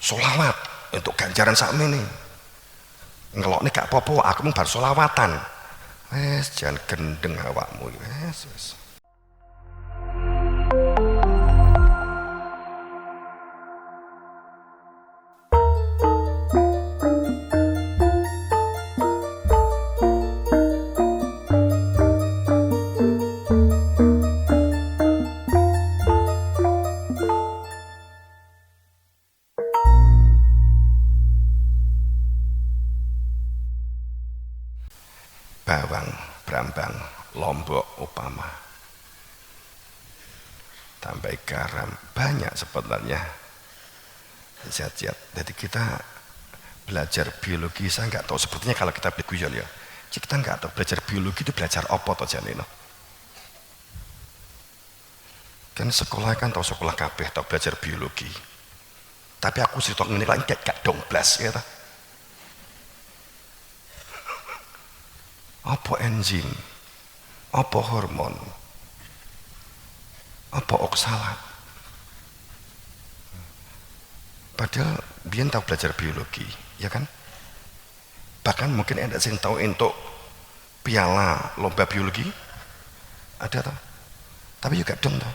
Sholawat untuk ganjaran sakmene. Ngelokne gak apa-apa, aku mung bar sholawatan. Jangan gendeng awakmu. Wes. Bawang, Brambang, Lombok upama, tambah garam, banyak sebenarnya zat-zat. Jadi kita belajar biologi, saya nggak tahu sebetulnya kalau kita beli guyon ya, kita nggak tahu belajar biologi itu belajar apa toh jalino. Kan sekolah kan tahu sekolah kabeh tahu belajar biologi. Tapi aku cerita ngene lagi gak dong blas ya ta. Apa enzim, apa hormon, apa oksalat. Padahal biyen tahu belajar biologi, ya kan? Bahkan mungkin ada yang tahu untuk piala lomba biologi, ada toh? Tapi juga dong toh.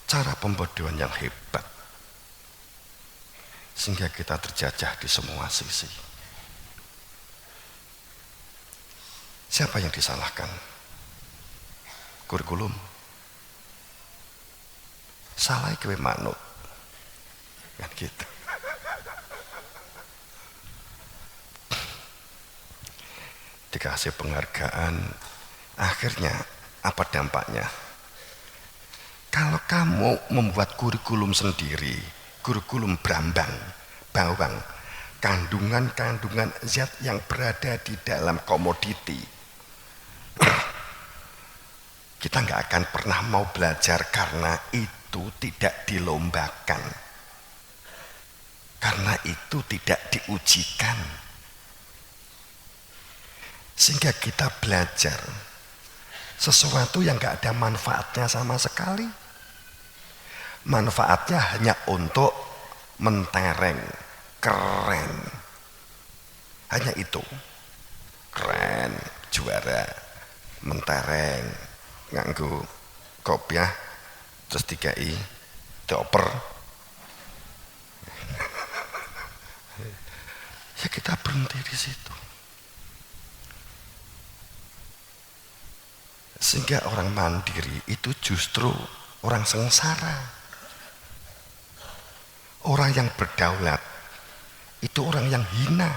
Cara pembodohan yang hebat, sehingga kita terjajah di semua sisi. Siapa yang disalahkan? Kurikulum. Salah kowe manut. Kan gitu. Dikasih penghargaan, akhirnya apa dampaknya? Kalau kamu membuat kurikulum sendiri, kurikulum Brambang, bawang, kandungan-kandungan zat yang berada di dalam komoditi, kita nggak akan pernah mau belajar karena itu tidak dilombakan, karena itu tidak diujikan, sehingga kita belajar sesuatu yang nggak ada manfaatnya sama sekali. Manfaatnya hanya untuk mentereng, keren, hanya itu, keren, juara, mentereng, nganggo kopiah terus dikai dioper. Ya kita berhenti di situ. Sehingga orang mandiri itu justru orang sengsara. Orang yang berdaulat itu orang yang hina.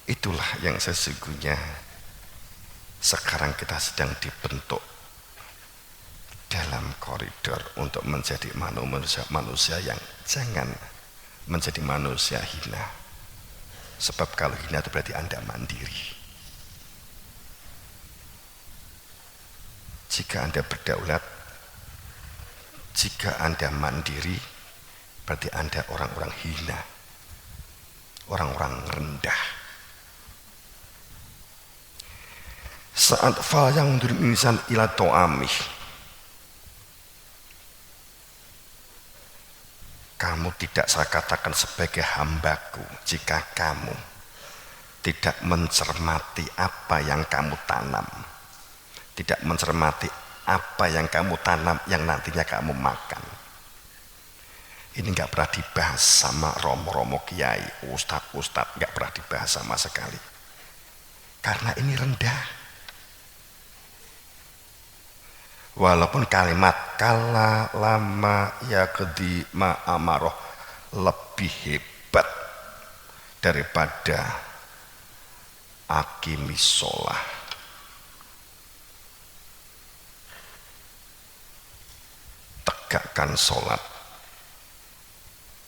Itulah yang sesungguhnya sekarang kita sedang dibentuk dalam koridor untuk menjadi manusia yang jangan menjadi manusia hina. Sebab kalau hina itu berarti Anda mandiri. Jika Anda berdaulat, jika Anda mandiri, berarti Anda orang-orang hina, orang-orang rendah. Saat fal yang menurut insan ila to'amih, kamu tidak saya katakan sebagai hambaku jika kamu tidak mencermati apa yang kamu tanam, tidak mencermati apa yang kamu tanam yang nantinya kamu makan. Ini nggak pernah dibahas sama romo-romo kiai, ustadz-ustadz, nggak pernah dibahas sama sekali. Karena ini rendah. Walaupun kalimat kala lama yakdi ma amaroh lebih hebat daripada akimisolah. Tegakkan sholat.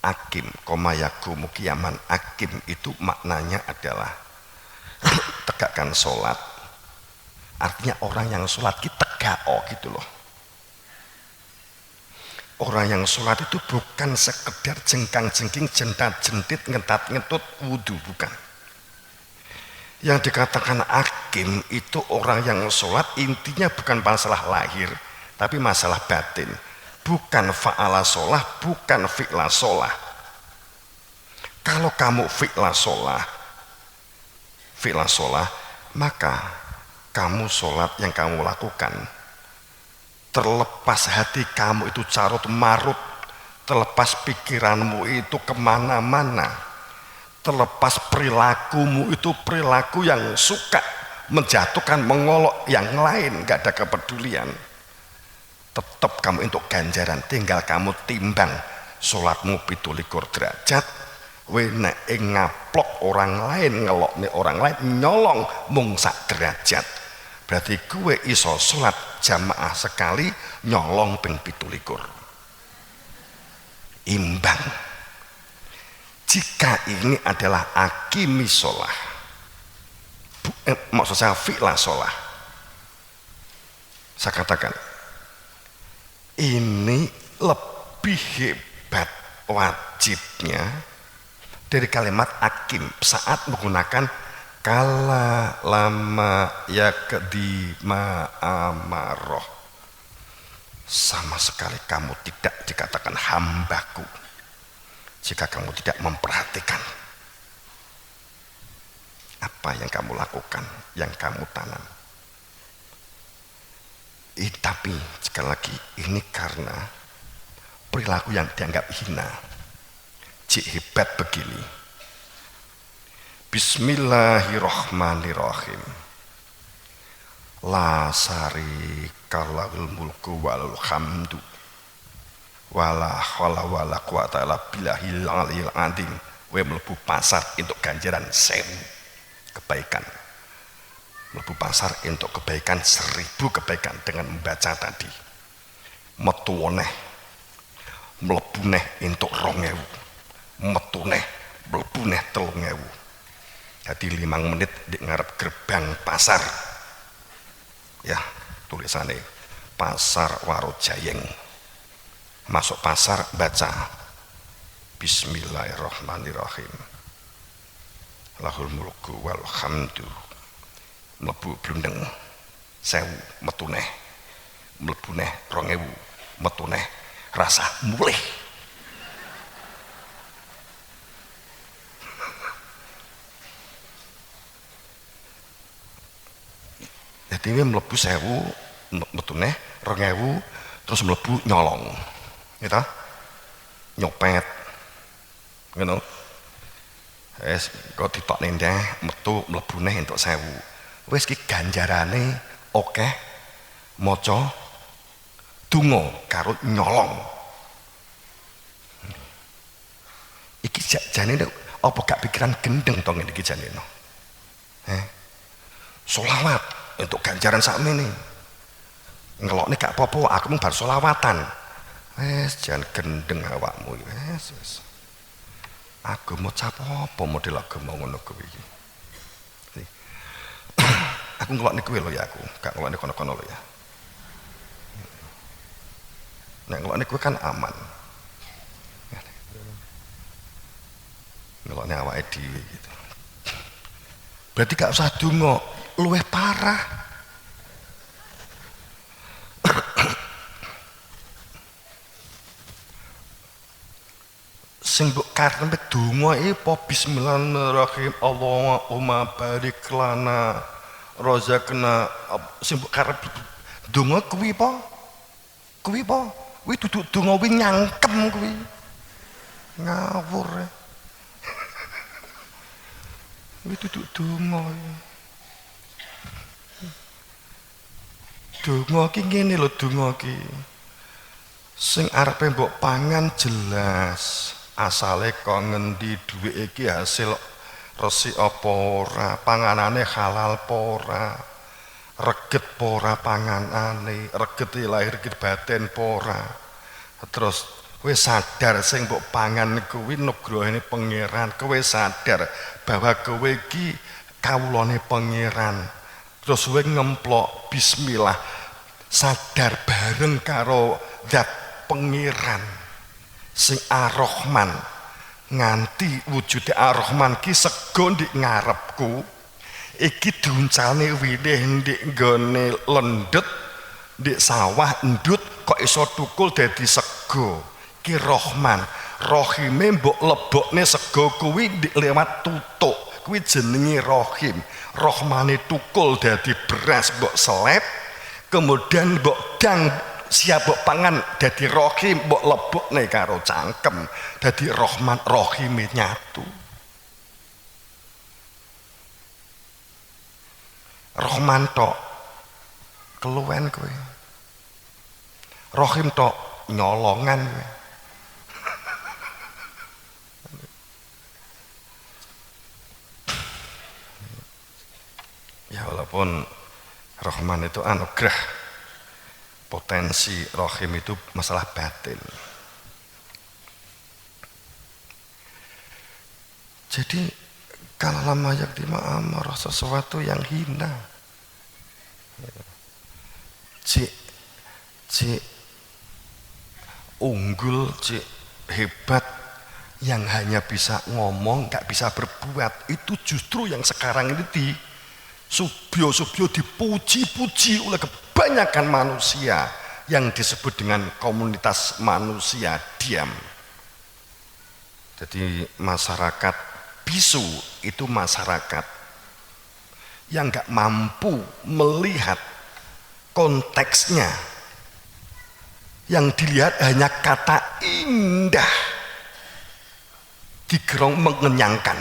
Akim komayakumu kiaman, akim itu maknanya adalah tegakkan sholat. Artinya orang yang sholat kita tegak gitu loh. Orang yang sholat itu bukan sekedar jengkang-jengking, jentat-jentit, ngetat-ngetut, wudhu, bukan. Yang dikatakan akim itu orang yang sholat intinya bukan masalah lahir, tapi masalah batin. bukan fa'ala sholah, bukan fi'la sholah. Kalau kamu fi'la sholah, maka kamu sholat yang kamu lakukan, terlepas hati kamu itu carut marut, terlepas pikiranmu itu kemana-mana, terlepas perilakumu itu perilaku yang suka menjatuhkan, mengolok yang lain, gak ada kepedulian, tetap kamu untuk ganjaran. Tinggal kamu timbang sholatmu 17 derajat, nek ngaplok orang lain, ngelokne orang lain, nyolong mung sak derajat, berarti gue iso sholat jamaah sekali nyolong ping 17. Imbang. Jika ini adalah akimi sholah, maksud saya fi'la sholah, saya katakan ini lebih hebat wajibnya dari kalimat akim saat menggunakan kala lama yakdi ma'amaroh. Sama sekali kamu tidak dikatakan hambaku jika kamu tidak memperhatikan apa yang kamu lakukan, yang kamu tanam. Tapi sekali lagi ini karena perilaku yang dianggap hina. Cik hebat begini. Bismillahirrahmanirrahim. La syarika lahul mulku walul hamdu wala haula wala quwata illa billahil aliyil azim. We mlebu pasar untuk ganjaran 1000 kebaikan, mlebu pasar untuk kebaikan 1000 kebaikan dengan membaca tadi, metu neh mlebu neh untuk 2000, metu neh mlebu neh 3000. Jadi 5 menit di ngarep gerbang pasar ya, tulisannya Pasar Warojayeng. Masuk pasar baca Bismillahirrahmanirrahim, lahul mulku wal hamdu, mlebu blundeng 1000 metu neh, mlebu neh 2000 metu neh rasa mulih. Jadi ini mlebu 1000 metu neh 2000 terus mlebu nyolong gitu, nyopet ngono. Kok ditokne ndeh metu mlebu neh entuk 1000. Wis ki ganjarane akeh maca donga karo nyolong. Iki jane apa gak pikiran gendeng to ngene iki jane no. Sholawat untuk ganjaran sakmene. Ngelokne gak apa-apa, aku mung bar sholawatan. Jangan gendeng awakmu wis. Agama apa model agama ngono kuwi iki. Aku ngelokne kuwi lho ya, aku gak ngelokne kono-kono lho ya. Nek ngelokne kuwi kan aman. Ngelokne awake dhewe gitu. Berarti gak usah donga, luwih parah. Sing mbok karepe donga apa bismillahirrahmanirrahim Allahumma barik lana razaqna, sing mbok karepe donga kuwi apa? Kuwi apa? Kuwi dudu donga kuwi nyangkem kuwi. Ngawur. Kuwi dudu donga. Donga ki ngene lho, donga ki. Sing arepe mbok pangan jelas. Asale kok ngendi dhuwit iki hasil resik apa ora, panganane halal apa ora, reget apa ora panganane, reget lahir reget batin apa ora. Terus kowe sadar sing mbok pangan kuwi nugrahane pangeran, kowe sadar bahwa kowe iki kawulane pangeran. Terus kowe ngemplok bismillah, sadar bareng karo zat pangeran sing Ar-Rahman, nganti wujude Ar-Rahman ki sego ndik ngarepku iki diuncalne wilih ndik nggone lendet ndik sawah endut, kok kok iso tukul dadi sego ki Rahman Rahime mbok lebokne sego kuwi lewat tutuk kuwi jenenge Rahim Rahmane tukul dadi beras mbok selep kemudian mbok dang siap mbok pangan dadi Rahim mbok lebokne karo cangkem dadi Rahman Rahime nyatu Rahman tok keluwen kowe Rahim tok nyolongan kowe ya walaupun Rahman itu anugerah potensi Rahim itu masalah batin jadi kalau lama yaktima amarah sesuatu yang hina cik unggul cik hebat yang hanya bisa ngomong gak bisa berbuat itu justru yang sekarang ini di subyo-subyo dipuji-puji oleh kebanyakan manusia yang disebut dengan komunitas manusia diam jadi masyarakat bisu itu masyarakat yang gak mampu melihat konteksnya yang dilihat hanya kata indah digerong mengenyangkan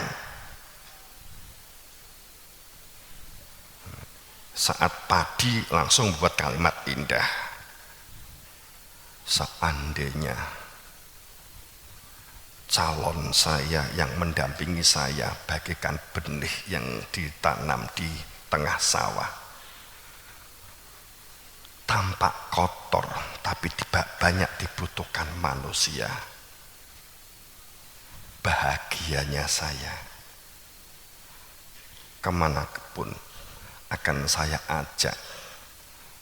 saat padi langsung buat kalimat indah seandainya calon saya yang mendampingi saya bagaikan benih yang ditanam di tengah sawah tampak kotor tapi banyak dibutuhkan manusia bahagianya saya kemana pun akan saya ajak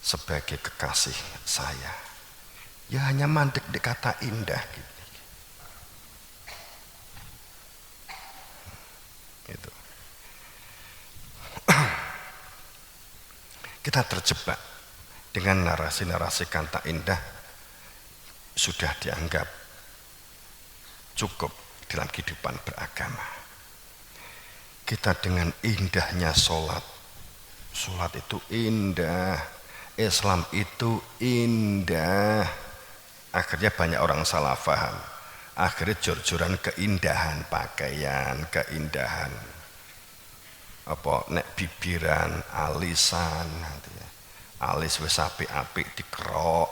sebagai kekasih saya ya hanya mandek di kata indah gitu itu. Kita terjebak dengan narasi-narasi kata indah sudah dianggap cukup dalam kehidupan beragama. Kita dengan indahnya sholat itu indah, Islam itu indah, akhirnya banyak orang salah paham. Akhirnya jor-joran keindahan pakaian, keindahan apa nek bibiran, alisan, alis wis apik-apik dikerok.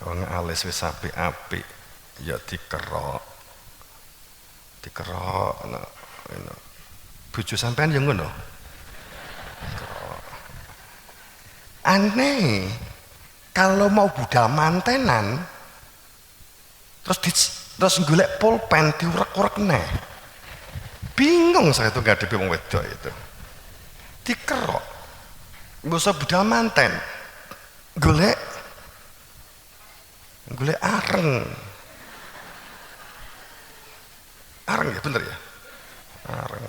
Wong alis wis apik-apik ya dikerok. Dikerok no. Bojo sampean ya ngono. Aneh kalau mau budal mantenan terus golek pulpen diurek-urek neh bingung saya tuh gak ada wong wedok itu dikerok gak usah budal manten golek areng ya bener ya areng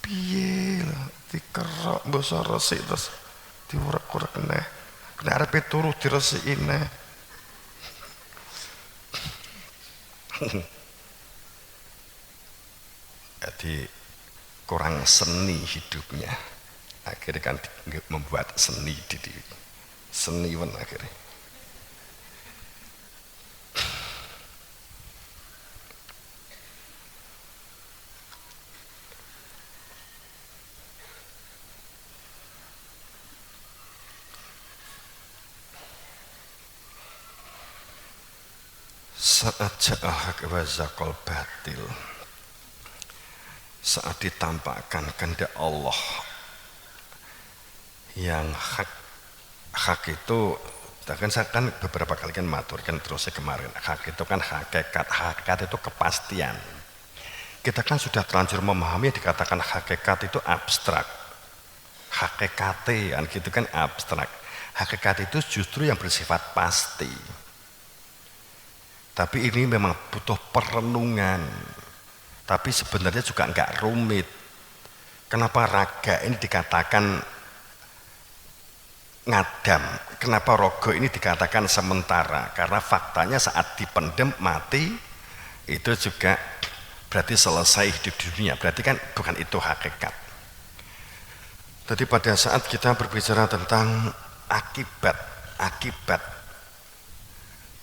piye lho dikerok basa resik terus diurek-urek neh nek arepe turu diresiki neh jadi kurang seni hidupnya akhirnya kan membuat seni di seniwan akhirnya saat ja'ahak wa zaqal batil saat ditampakkan kehendak Allah yang hak itu saya kan beberapa kali kan maturkan terusnya kemarin hak itu kan hakikat itu kepastian kita kan sudah terlanjur memahami dikatakan hakikat itu abstrak hakikate kan gitu kan abstrak hakikat itu justru yang bersifat pasti tapi ini memang butuh perenungan tapi sebenarnya juga enggak rumit Kenapa raga ini dikatakan ngadam? Kenapa rogo ini dikatakan sementara? Karena faktanya saat dipendem mati itu juga berarti selesai hidup di dunia. Berarti kan bukan itu hakikat. Jadi pada saat kita berbicara tentang akibat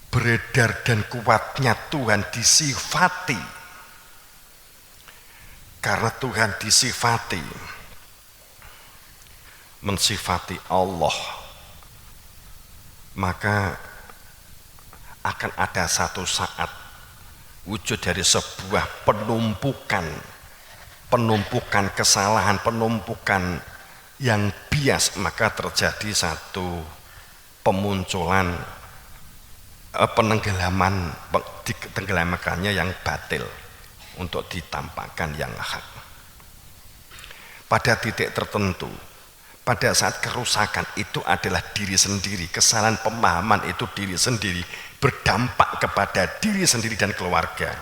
beredar dan kuatnya Tuhan disifati, karena Tuhan disifati, mensifati Allah, maka akan ada satu saat wujud dari sebuah penumpukan kesalahan, penumpukan yang bias, maka terjadi satu pemunculan tenggelamakannya yang batil untuk ditampakkan yang hak. Pada titik tertentu, pada saat kerusakan itu adalah diri sendiri, kesalahan pemahaman itu diri sendiri, berdampak kepada diri sendiri dan keluarga.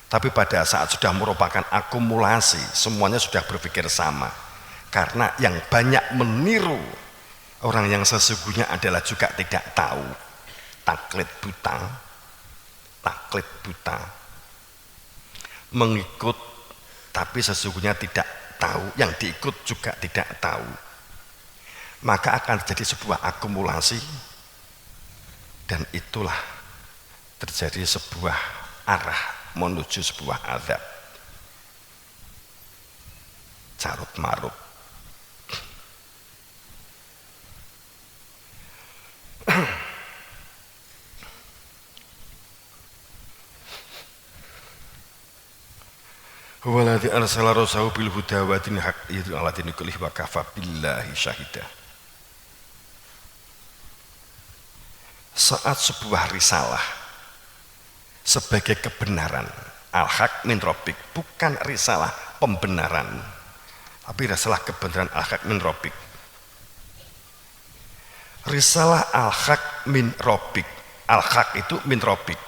Tapi pada saat sudah merupakan akumulasi, semuanya sudah berpikir sama. Karena yang banyak meniru orang yang sesungguhnya adalah juga tidak tahu, taklid buta, mengikut tapi sesungguhnya tidak tahu, yang diikut juga tidak tahu, maka akan terjadi sebuah akumulasi, dan itulah terjadi sebuah arah menuju sebuah azab carut marut. Walladzi arsala rasulahu bil huda wa dinil haqq yudhhiru 'ala dini kullihi wa kafa billahi syahida. Saat sebuah risalah sebagai kebenaran, al-haq min rabbik, bukan risalah pembenaran, tapi risalah kebenaran al-haq min rabbik. Risalah al-haq min rabbik, al-haq itu min rabbik,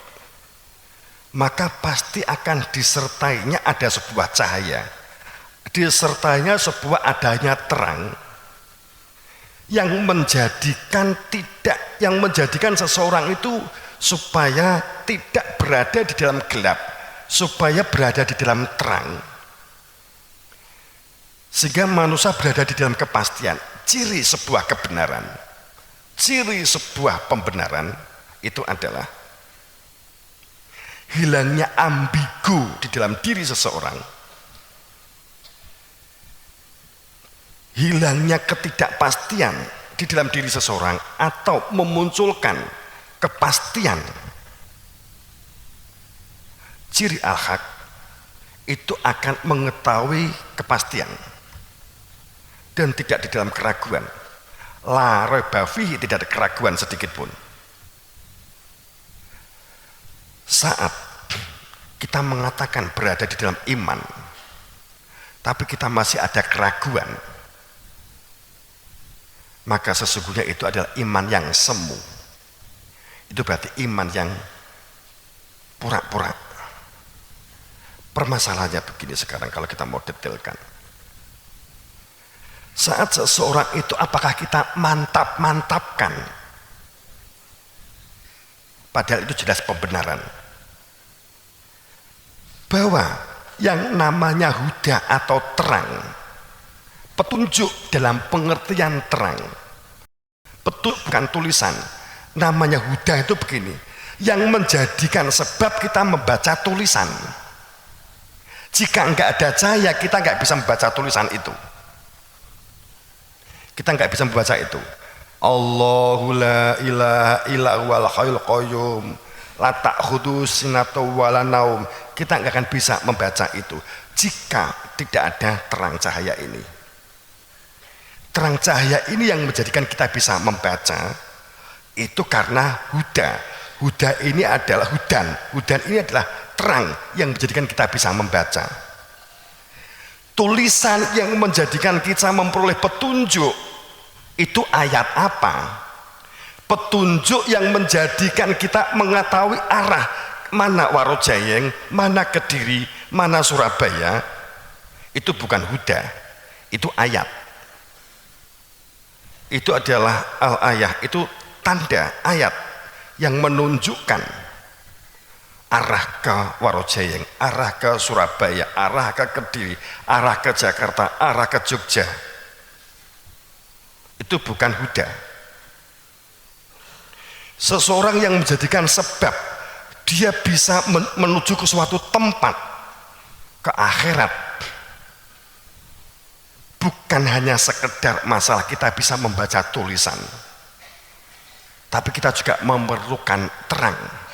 maka pasti akan disertainya ada sebuah cahaya, disertainya sebuah adanya terang yang menjadikan seseorang itu supaya tidak berada di dalam gelap, supaya berada di dalam terang, sehingga manusia berada di dalam kepastian. Ciri sebuah kebenaran, ciri sebuah pembenaran itu adalah hilangnya ambigu di dalam diri seseorang, hilangnya ketidakpastian di dalam diri seseorang, atau memunculkan kepastian. Ciri al-haq itu akan mengetahui kepastian dan tidak di dalam keraguan. La raiba fihi, tidak ada keraguan sedikit pun. Saat kita mengatakan berada di dalam iman, tapi kita masih ada keraguan, maka sesungguhnya itu adalah iman yang semu. Itu berarti iman yang pura-pura. Permasalahannya begini sekarang kalau kita mau detailkan. Saat seseorang itu apakah kita mantapkan, padahal itu jelas pembenaran, bahwa yang namanya huda atau terang, petunjuk dalam pengertian terang, petunjuk bukan tulisan. Namanya huda itu begini, yang menjadikan sebab kita membaca tulisan. Jika enggak ada cahaya, kita enggak bisa membaca tulisan itu. Kita enggak bisa membaca itu. Allahu la ilaha illa huwal hayyul qayyum la ta'khudhuhu sinatun wa la naum. Kita enggak akan bisa membaca itu jika tidak ada terang cahaya ini. Terang cahaya ini yang menjadikan kita bisa membaca itu karena huda. Huda ini adalah hudan ini adalah terang yang menjadikan kita bisa membaca. Tulisan yang menjadikan kita memperoleh petunjuk itu ayat apa? Petunjuk yang menjadikan kita mengetahui arah mana Warojayeng, mana Kediri, mana Surabaya, itu bukan huda, Itu ayat. Itu adalah al-ayah, itu tanda ayat yang menunjukkan arah ke Warojayeng, arah ke Surabaya, arah ke Kediri, arah ke Jakarta, arah ke Jogja. Itu bukan huda. Seseorang yang menjadikan sebab dia bisa menuju ke suatu tempat, ke akhirat, bukan hanya sekedar masalah kita bisa membaca tulisan, tapi kita juga memerlukan terang.